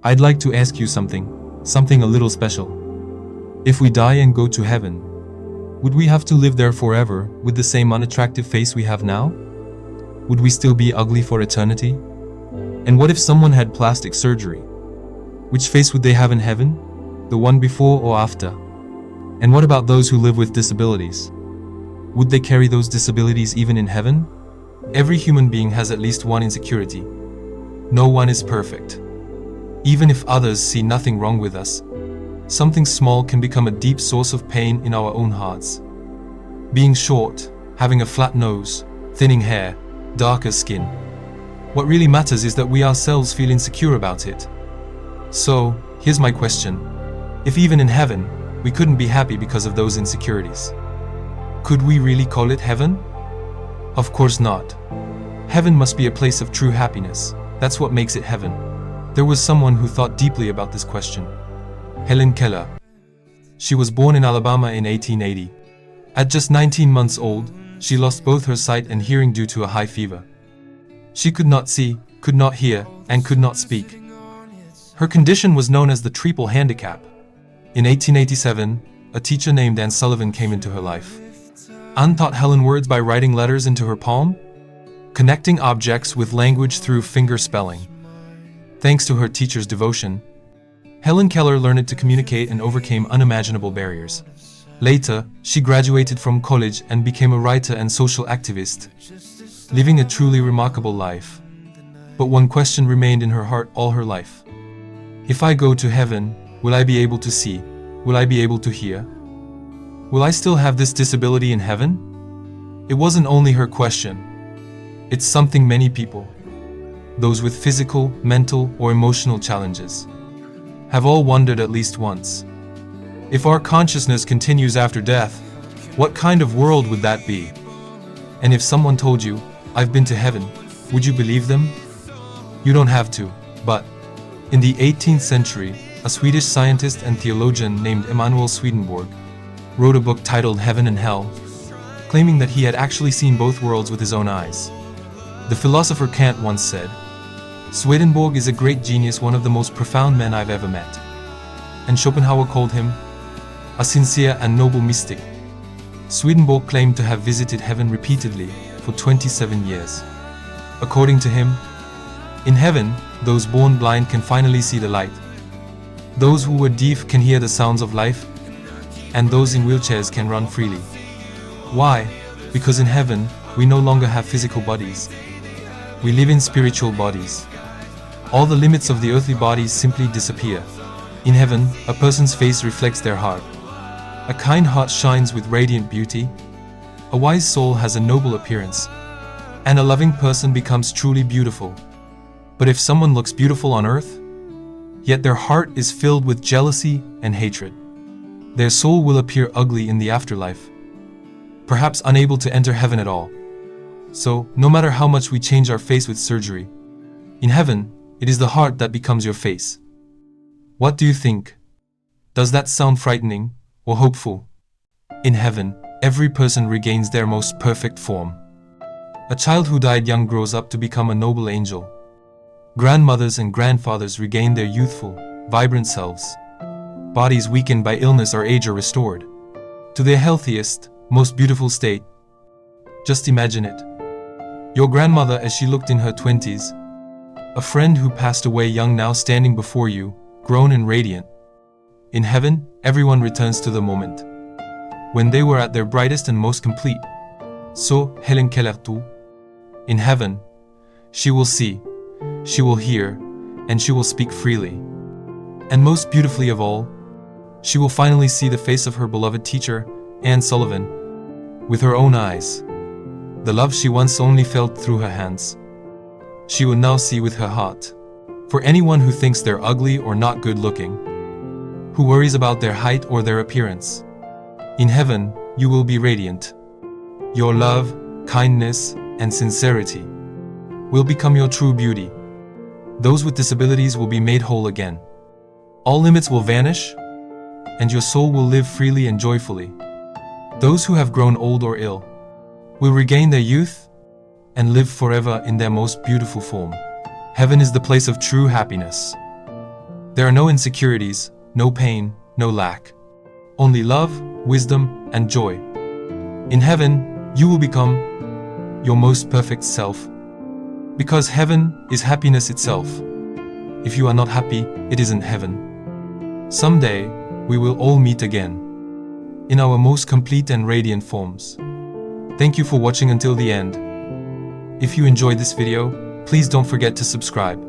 I'd like to ask you something a little special. If we die and go to heaven, would we have to live there forever with the same unattractive face we have now? Would we still be ugly for eternity? And what if someone had plastic surgery? Which face would they have in heaven? The one before or after? And what about those who live with disabilities? Would they carry those disabilities even in heaven? Every human being has at least one insecurity. No one is perfect. Even if others see nothing wrong with us, something small can become a deep source of pain in our own hearts. Being short, having a flat nose, thinning hair, darker skin. What really matters is that we ourselves feel insecure about it. So, here's my question. If even in heaven, we couldn't be happy because of those insecurities, could we really call it heaven? Of course not. Heaven must be a place of true happiness. That's what makes it heaven. There was someone who thought deeply about this question. Helen Keller. She was born in Alabama in 1880. At just 19 months old, she lost both her sight and hearing due to a high fever. She could not see, could not hear, and could not speak. Her condition was known as the triple handicap. In 1887, a teacher named Anne Sullivan came into her life. Anne taught Helen words by writing letters into her palm, connecting objects with language through finger spelling. Thanks to her teacher's devotion, Helen Keller learned to communicate and overcame unimaginable barriers. Later, she graduated from college and became a writer and social activist, living a truly remarkable life. But one question remained in her heart all her life. If I go to heaven, will I be able to see? Will I be able to hear? Will I still have this disability in heaven? It wasn't only her question. It's something many people, those with physical, mental, or emotional challenges, have all wondered at least once. If our consciousness continues after death, what kind of world would that be? And if someone told you, I've been to heaven, would you believe them? You don't have to, but in the 18th century, a Swedish scientist and theologian named Emanuel Swedenborg wrote a book titled Heaven and Hell, claiming that he had actually seen both worlds with his own eyes. The philosopher Kant once said, Swedenborg is a great genius, one of the most profound men I've ever met. And Schopenhauer called him a sincere and noble mystic. Swedenborg claimed to have visited heaven repeatedly for 27 years. According to him, in heaven, those born blind can finally see the light. Those who were deaf can hear the sounds of life, and those in wheelchairs can run freely. Why? Because in heaven, we no longer have physical bodies. We live in spiritual bodies. All the limits of the earthly bodies simply disappear. In heaven, a person's face reflects their heart. A kind heart shines with radiant beauty. A wise soul has a noble appearance. And a loving person becomes truly beautiful. But if someone looks beautiful on earth, yet their heart is filled with jealousy and hatred, their soul will appear ugly in the afterlife, perhaps unable to enter heaven at all. So, no matter how much we change our face with surgery, in heaven, it is the heart that becomes your face. What do you think? Does that sound frightening or hopeful? In heaven, every person regains their most perfect form. A child who died young grows up to become a noble angel. Grandmothers and grandfathers regain their youthful, vibrant selves. Bodies weakened by illness or age are restored to their healthiest, most beautiful state. Just imagine it. Your grandmother as she looked in her 20s, a friend who passed away young now standing before you, grown and radiant. In heaven, everyone returns to the moment when they were at their brightest and most complete. So, Helen Keller too. In heaven, she will see, she will hear, and she will speak freely. And most beautifully of all, she will finally see the face of her beloved teacher, Anne Sullivan, with her own eyes. The love she once only felt through her hands, she will now see with her heart. For anyone who thinks they're ugly or not good looking, who worries about their height or their appearance, in heaven, you will be radiant. Your love, kindness, and sincerity will become your true beauty. Those with disabilities will be made whole again. All limits will vanish, and your soul will live freely and joyfully. Those who have grown old or ill will regain their youth and live forever in their most beautiful form. Heaven is the place of true happiness. There are no insecurities, no pain, no lack. Only love, wisdom, and joy. In heaven, you will become your most perfect self. Because heaven is happiness itself. If you are not happy, it isn't heaven. Someday, we will all meet again. In our most complete and radiant forms. Thank you for watching until the end. If you enjoyed this video, please don't forget to subscribe.